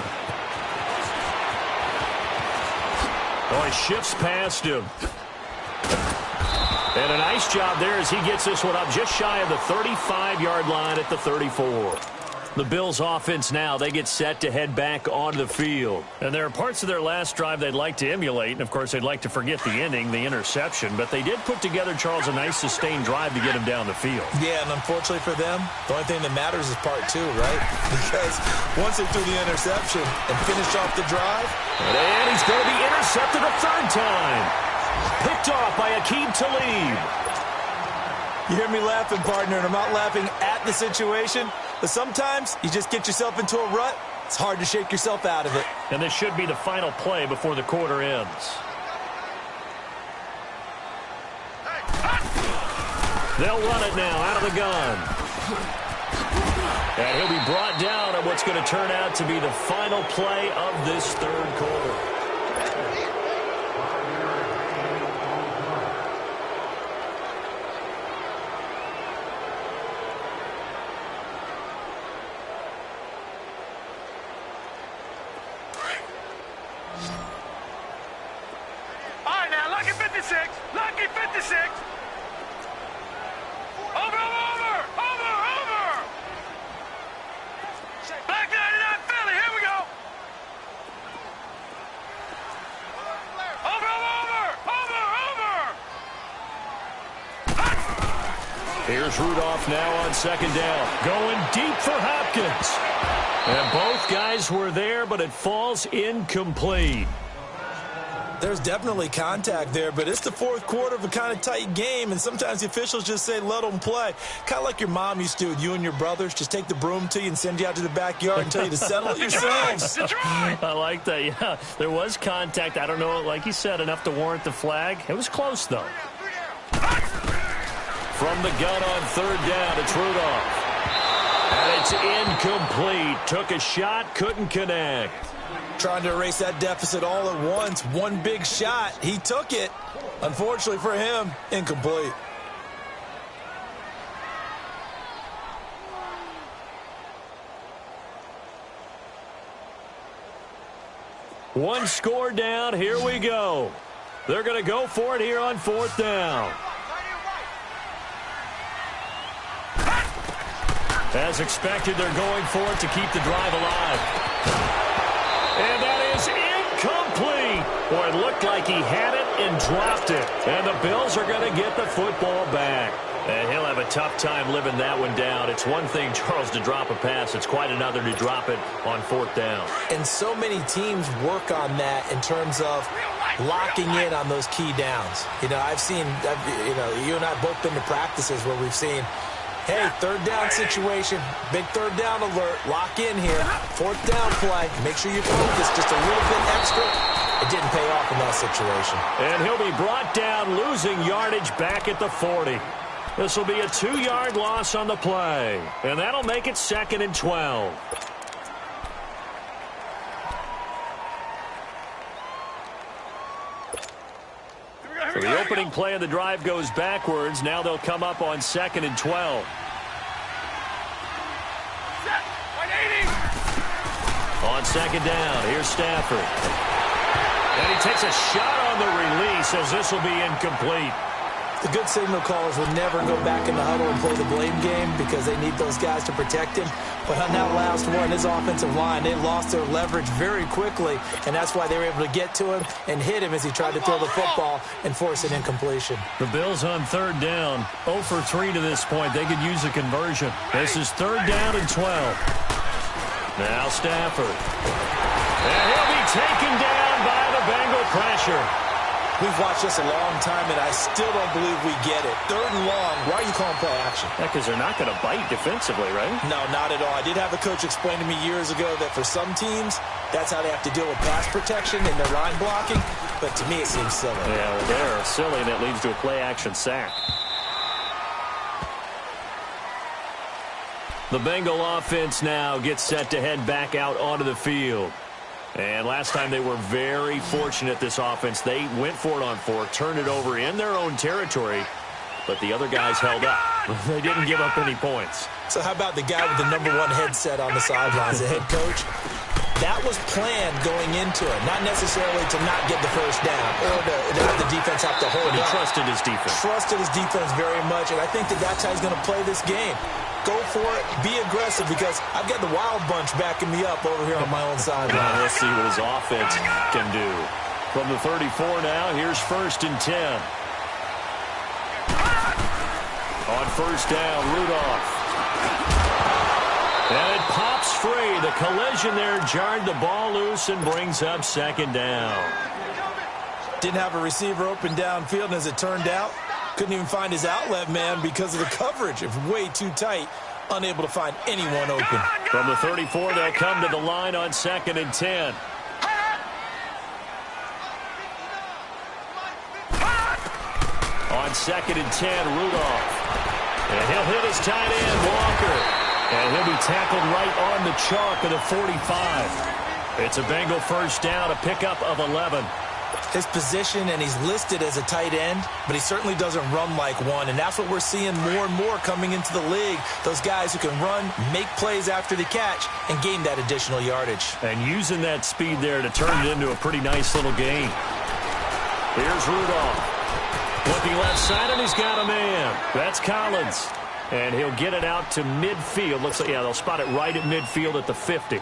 Oh, he shifts past him. And a nice job there as he gets this one up just shy of the 35-yard line at the 34. The Bills offense now, they get set to head back onto the field. And there are parts of their last drive they'd like to emulate. And, of course, they'd like to forget the ending, the interception. But they did put together, Charles, a nice sustained drive to get him down the field. Yeah, and unfortunately for them, the only thing that matters is part two, right? Because once they threw the interception and finished off the drive. And he's going to be intercepted a third time. Picked off by Aqib Talib. You hear me laughing, partner, and I'm not laughing at the situation. But sometimes you just get yourself into a rut. It's hard to shake yourself out of it. And this should be the final play before the quarter ends. They'll run it now out of the gun. And he'll be brought down at what's going to turn out to be the final play of this third quarter. Lucky 56. Over. Back 99 Philly. Here we go. Over. Here's Rudolph now on second down. Going deep for Hopkins. And both guys were there, but it falls incomplete. There's definitely contact there, but it's the fourth quarter of a kind of tight game, and sometimes the officials just say, let them play. Kind of like your mom used to do with you and your brothers. Just take the broom to you and send you out to the backyard and tell you to settle it yourselves. I like that, yeah. There was contact. I don't know, like you said, enough to warrant the flag. It was close, though. From the gun on third down, it's Rudolph. And it's incomplete. Took a shot, couldn't connect. Trying to erase that deficit all at once. One big shot. He took it. Unfortunately for him, incomplete. One score down. Here we go. They're going to go for it here on fourth down. As expected, they're going for it to keep the drive alive. And that is incomplete. Boy, it looked like he had it and dropped it. And the Bills are going to get the football back. And he'll have a tough time living that one down. It's one thing, Charles, to drop a pass. It's quite another to drop it on fourth down. And so many teams work on that in terms of locking in on those key downs. You know, you and I have both been to practices where we've seen, hey, third down situation, big third down alert, lock in here, fourth down play, make sure you focus just a little bit extra. It didn't pay off in that situation. And he'll be brought down, losing yardage back at the 40. This will be a 2-yard loss on the play, and that'll make it 2nd and 12. So the opening play of the drive goes backwards. Now they'll come up on 2nd and 12. On second down, here's Stafford. And he takes a shot on the release as this will be incomplete. The good signal callers will never go back in the huddle and play the blame game because they need those guys to protect him. But on that last one, his offensive line, they lost their leverage very quickly, and that's why they were able to get to him and hit him as he tried to throw the football and force an incompletion. The Bills on third down, 0 for 3 to this point. They could use a conversion. This is third down and 12. Now Stafford. And he'll be taken down by the Bengal pressure. We've watched this a long time, and I still don't believe we get it. Third and long, why are you calling play action? Yeah, because they're not going to bite defensively, right? No, not at all. I did have a coach explain to me years ago that for some teams, that's how they have to deal with pass protection and their line blocking. But to me, it seems silly. Yeah, well, they're silly, and it leads to a play-action sack. The Bengal offense now gets set to head back out onto the field. And last time they were very fortunate, this offense. They went for it on 4, turned it over in their own territory, but the other guys held up. They didn't give up any points. So how about the guy with the #1 headset on the sidelines, the head coach? That was planned going into it, not necessarily to not get the first down or to have the defense have to hold it. He trusted his defense. Trusted his defense very much, and I think that's how he's going to play this game. go for it, be aggressive, because I've got the wild bunch backing me up over here on my own sideline. Let's see what his offense can do. From the 34 now, here's 1st and 10. On 1st down, Rudolph. And it pops free. The collision there jarred the ball loose and brings up 2nd down. Didn't have a receiver open downfield, and as it turned out, couldn't even find his outlet man because of the coverage. It was way too tight, unable to find anyone open. From the 34, they'll come to the line on 2nd and 10. On 2nd and 10, Rudolph. And he'll hit his tight end, Walker. And he'll be tackled right on the chalk of the 45. It's a Bengal 1st down, a pickup of 11. His position, and he's listed as a tight end, but he certainly doesn't run like one, and that's what we're seeing more and more coming into the league. Those guys who can run, make plays after the catch, and gain that additional yardage. And using that speed there to turn it into a pretty nice little gain. Here's Rudolph. Looking left side, and he's got a man. That's Collins. And he'll get it out to midfield. Looks like, yeah, they'll spot it right at midfield at the 50.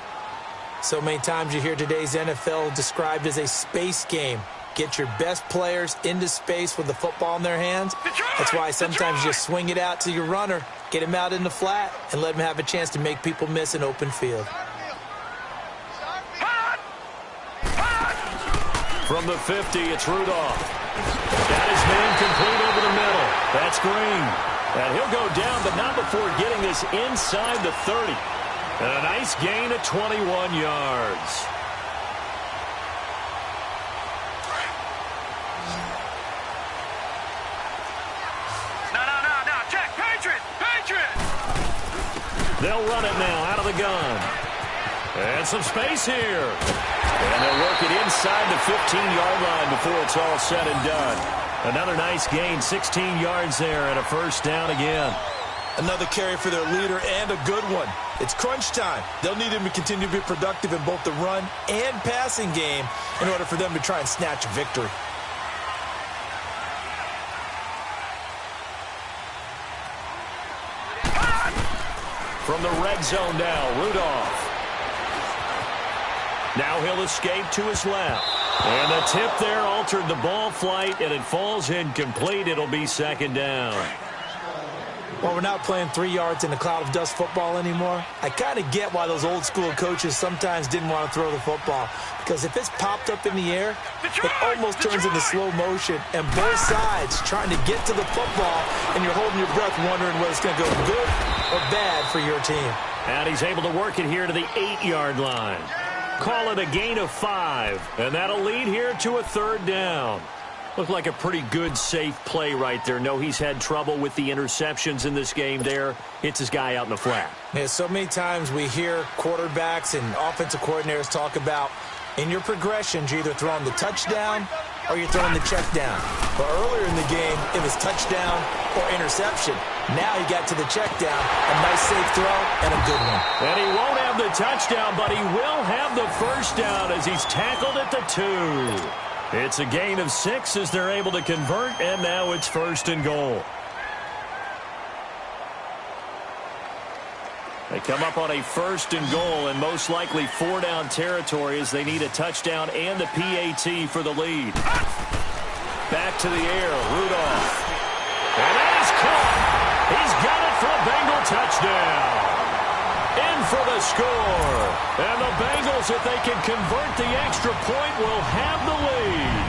So many times you hear today's NFL described as a space game. Get your best players into space with the football in their hands. That's why sometimes you just swing it out to your runner, get him out in the flat, and let him have a chance to make people miss an open field. From the 50, it's Rudolph. Got his man complete over the middle. That's Green. And he'll go down, but not before getting this inside the 30. And a nice gain of 21 yards. No. Check. Patriot. They'll run it now out of the gun. And some space here. And they'll work it inside the 15-yard line before it's all said and done. Another nice gain, 16 yards there, and a 1st down again. Another carry for their leader, and a good one. It's crunch time. They'll need him to continue to be productive in both the run and passing game in order for them to try and snatch a victory. From the red zone now, Rudolph. Now he'll escape to his left. And the tip there altered the ball flight, and it falls incomplete. It'll be 2nd down. Well, we're not playing 3 yards in a cloud of dust football anymore. I kind of get why those old school coaches sometimes didn't want to throw the football. Because if it's popped up in the air, it almost turns into slow motion. And both sides trying to get to the football, and you're holding your breath wondering whether it's going to go good or bad for your team. And he's able to work it here to the 8-yard line. Call it a gain of 5. And that'll lead here to a 3rd down. Looked like a pretty good, safe play right there. No, he's had trouble with the interceptions in this game there. Hits his guy out in the flat. Yeah, so many times we hear quarterbacks and offensive coordinators talk about in your progressions, you're either throwing the touchdown or you're throwing the check down. But earlier in the game, it was touchdown or interception. Now he got to the check down, a nice safe throw, and a good one. And he won't have the touchdown, but he will have the 1st down as he's tackled at the 2. It's a gain of 6 as they're able to convert, and now it's 1st and goal. They come up on a 1st and goal, and most likely 4-down territory as they need a touchdown and the PAT for the lead. Back to the air, Rudolph. And that is caught. He's got it for a Bengal touchdown. In for the score. And the Bengals, if they can convert the extra point, will have the lead.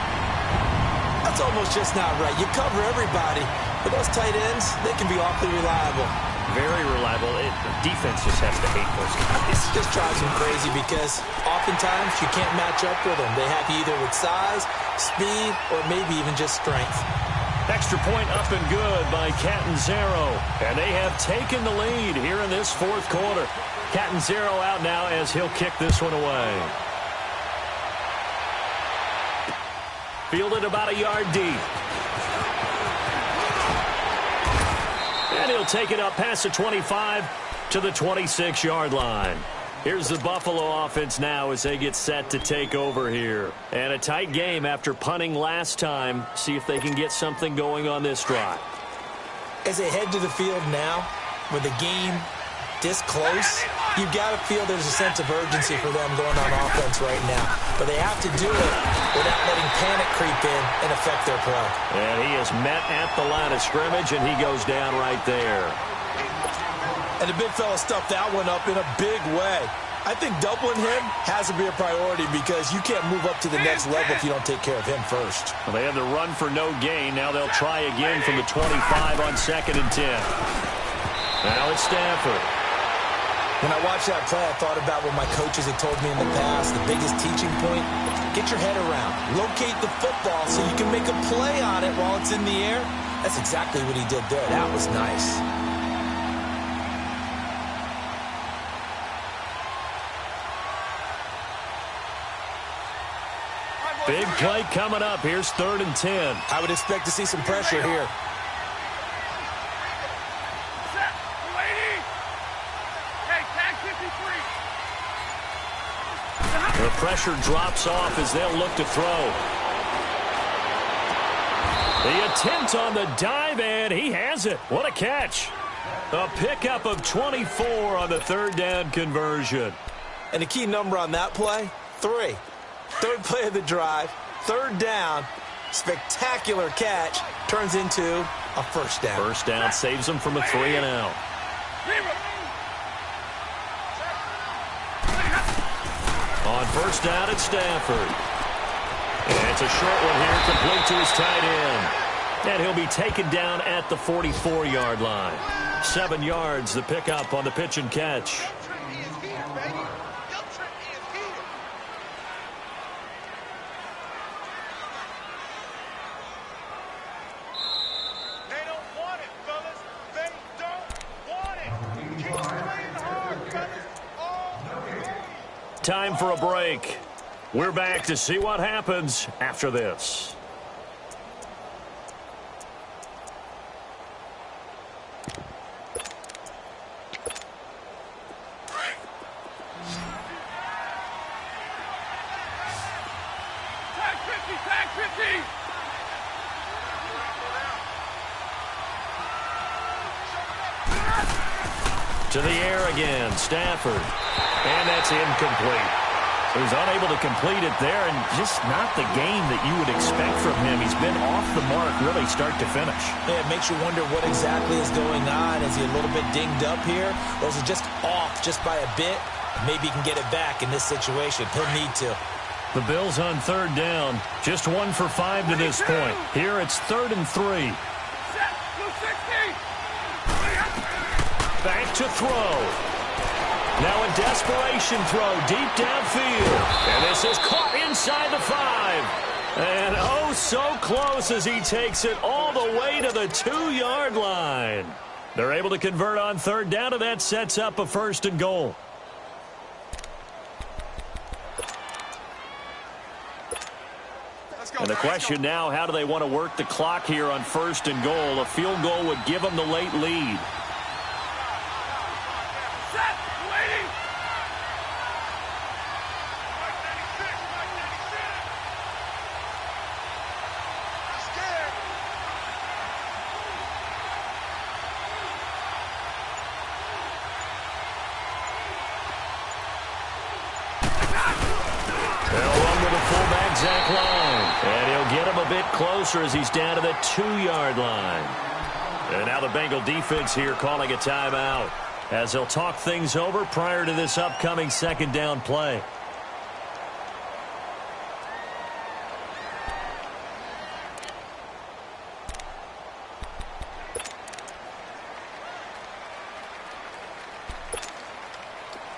That's almost just not right. You cover everybody, but those tight ends, they can be awfully reliable. Very reliable. The defense just has to hate those guys. It just drives them crazy because oftentimes you can't match up with them. They have you either with size, speed, or maybe even just strength. Extra point up and good by Catanzaro. And they have taken the lead here in this 4th quarter. Catanzaro out now as he'll kick this one away. Fielded about a yard deep. And he'll take it up past the 25 to the 26-yard line. Here's the Buffalo offense now as they get set to take over here. And a tight game after punting last time. See if they can get something going on this drive. As they head to the field now, with a game this close, you've got to feel there's a sense of urgency for them going on offense right now. But they have to do it without letting panic creep in and affect their play. And he is met at the line of scrimmage, and he goes down right there. And the big fella stuffed that one up in a big way. I think doubling him has to be a priority because you can't move up to the next level if you don't take care of him first. Well, they had the run for no gain. Now they'll try again from the 25 on 2nd and 10. Now it's Stafford. When I watched that play, I thought about what my coaches had told me in the past. The biggest teaching point, get your head around. Locate the football so you can make a play on it while it's in the air. That's exactly what he did there. That was nice. Big play coming up. Here's 3rd and 10. I would expect to see some pressure here. The pressure drops off as they'll look to throw. The attempt on the dive, and he has it. What a catch. A pickup of 24 on the 3rd down conversion. And the key number on that play, 3. 3rd play of the drive, 3rd down, spectacular catch, turns into a 1st down. 1st down saves them from a 3 and out. On 1st down, it's Stafford. And it's a short one here, complete to his tight end. And he'll be taken down at the 44-yard line. 7 yards, the pickup on the pitch and catch. Time for a break. We're back to see what happens after this. To the air again, Stafford. And that's incomplete. So he's unable to complete it there, and just not the game that you would expect from him. He's been off the mark really start to finish. Yeah, it makes you wonder what exactly is going on. Is he a little bit dinged up here, or is he just off just by a bit? Maybe he can get it back in this situation. He'll need to. The Bills on 3rd down. Just 1 for 5 to this point. Here it's 3rd and 3. Back to throw. Now a desperation throw deep downfield. And this is caught inside the 5. And oh, so close as he takes it all the way to the 2-yard line. They're able to convert on 3rd down, and that sets up a 1st and goal. And the question now, how do they want to work the clock here on 1st and goal? A field goal would give them the late lead. And he'll get him a bit closer as he's down to the 2-yard line. And now the Bengal defense here calling a timeout as they'll talk things over prior to this upcoming 2nd down play.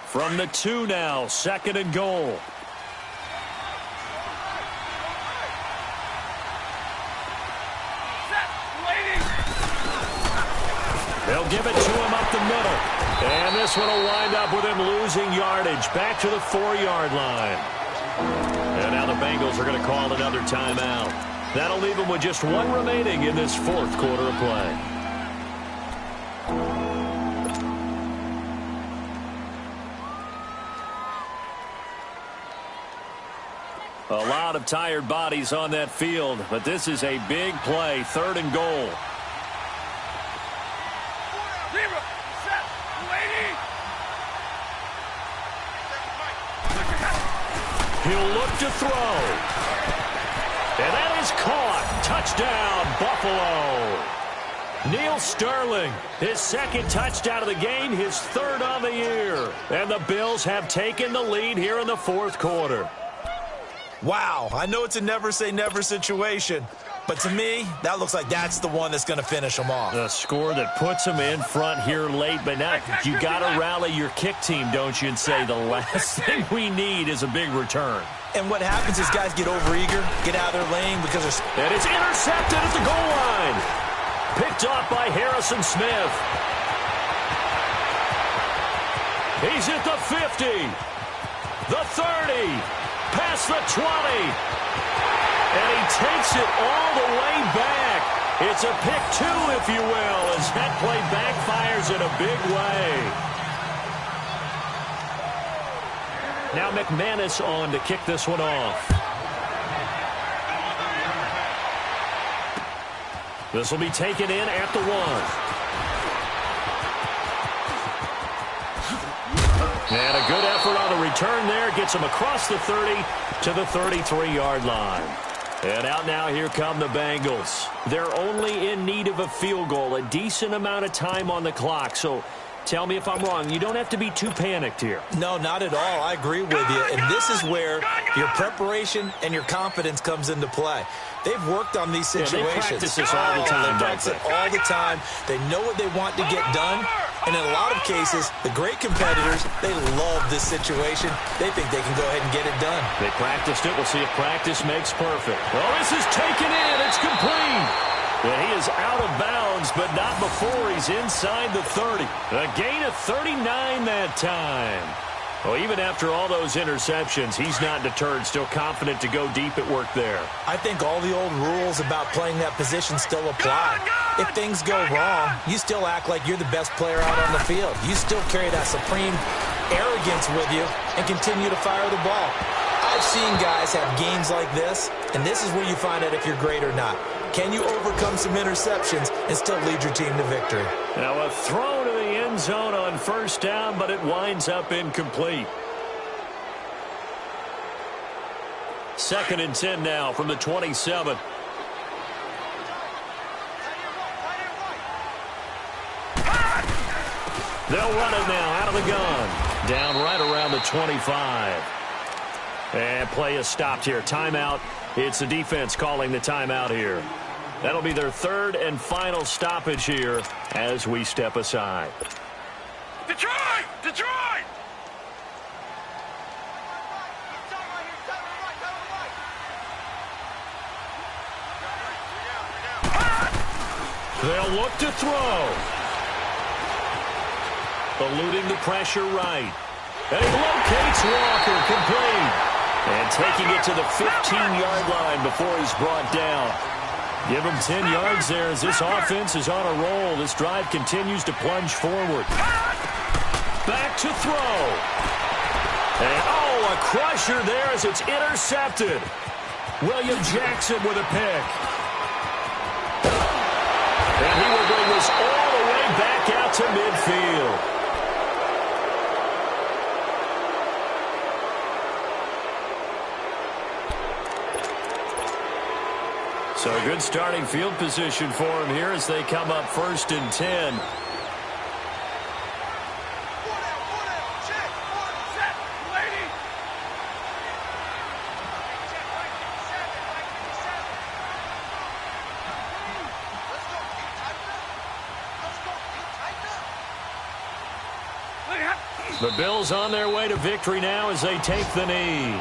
From the 2 now, 2nd and goal. They'll give it to him up the middle. And this one will wind up with him losing yardage back to the 4-yard line. And now the Bengals are going to call another timeout. That'll leave them with just 1 remaining in this 4th quarter of play. A lot of tired bodies on that field, but this is a big play, 3rd and goal. He'll look to throw. And that is caught. Touchdown, Buffalo. Neil Sterling, his second touchdown of the game, his third on the year. And the Bills have taken the lead here in the fourth quarter. Wow, I know it's a never-say-never situation, but to me, that looks like that's the one that's going to finish them off. The score that puts them in front here late, but now you got to rally your kick team, don't you, and say the last thing we need is a big return. And what happens is guys get overeager, get out of their lane because there's... And it's intercepted at the goal line. Picked off by Harrison Smith. He's at the 50, the 30, past the 20. And he takes it all the way back. It's a pick two, if you will, as that play backfires in a big way. Now McManus on to kick this one off. This will be taken in at the 1. And a good effort on the return there. Gets him across the 30 to the 33-yard line. And out now, here come the Bengals. They're only in need of a field goal, a decent amount of time on the clock. So tell me if I'm wrong. You don't have to be too panicked here. No, not at all. I agree with you. And this is where your preparation and your confidence comes into play. They've worked on these situations. They practice this all the time, They practice it all the time. They know what they want to get done. And in a lot of cases, the great competitors, they love this situation. They think they can go ahead and get it done. They practiced it. We'll see if practice makes perfect. Well, this is taken in. It's complete. And he is out of bounds, but not before he's inside the 30. A gain of 39 that time. Well, even after all those interceptions, he's not deterred, still confident to go deep at work there. I think all the old rules about playing that position still apply. If things go wrong, you still act like you're the best player out on the field. You still carry that supreme arrogance with you and continue to fire the ball. I've seen guys have games like this, and this is where you find out if you're great or not. Can you overcome some interceptions and still lead your team to victory? Now a throw to the end zone on first down, but it winds up incomplete. 2nd and 10 now from the 27. They'll run it now out of the gun. Down right around the 25. And play is stopped here. Timeout. It's the defense calling the timeout here. That'll be their 3rd and final stoppage here as we step aside. Detroit! Detroit! They'll look to throw. Eluding the pressure right. And he locates Walker, complete. And taking it to the 15-yard line before he's brought down. Give him 10 yards there as this offense is on a roll. This drive continues to plunge forward. Back to throw. And, oh, a crusher there as it's intercepted. William Jackson with a pick. And he will bring this all the way back out to midfield. So a good starting field position for him here as they come up 1st and 10. The Bills on their way to victory now as they take the knee.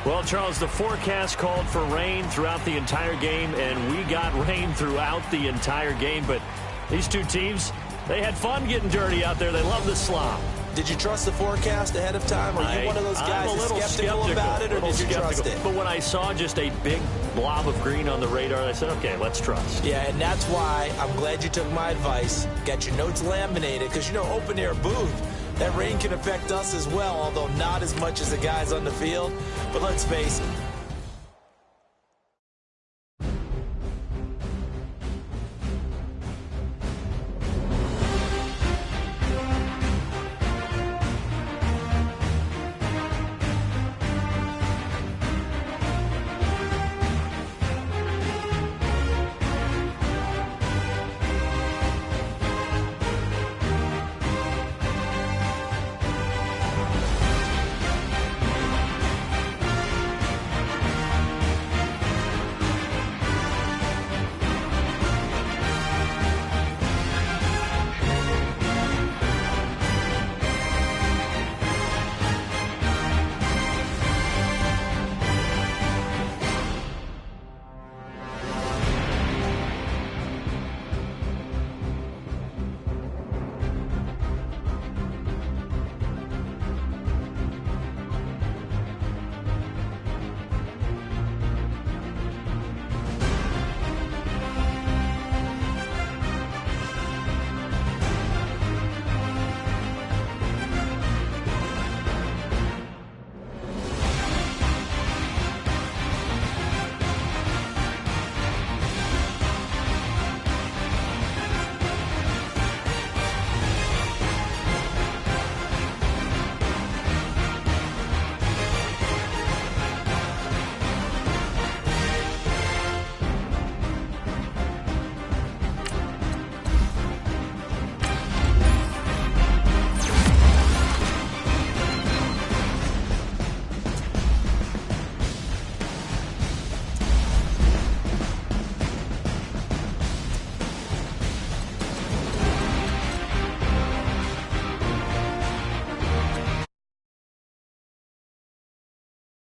Well, Charles, the forecast called for rain throughout the entire game, and we got rain throughout the entire game. But these two teams, they had fun getting dirty out there. They love the slop. Did you trust the forecast ahead of time? Are you one of those guys that's skeptical about it, or did you trust it? But when I saw just a big blob of green on the radar, I said, okay, let's trust. Yeah, and that's why I'm glad you took my advice. Got your notes laminated, because, you know, open-air booth, that rain can affect us as well, although not as much as the guys on the field. But let's face it,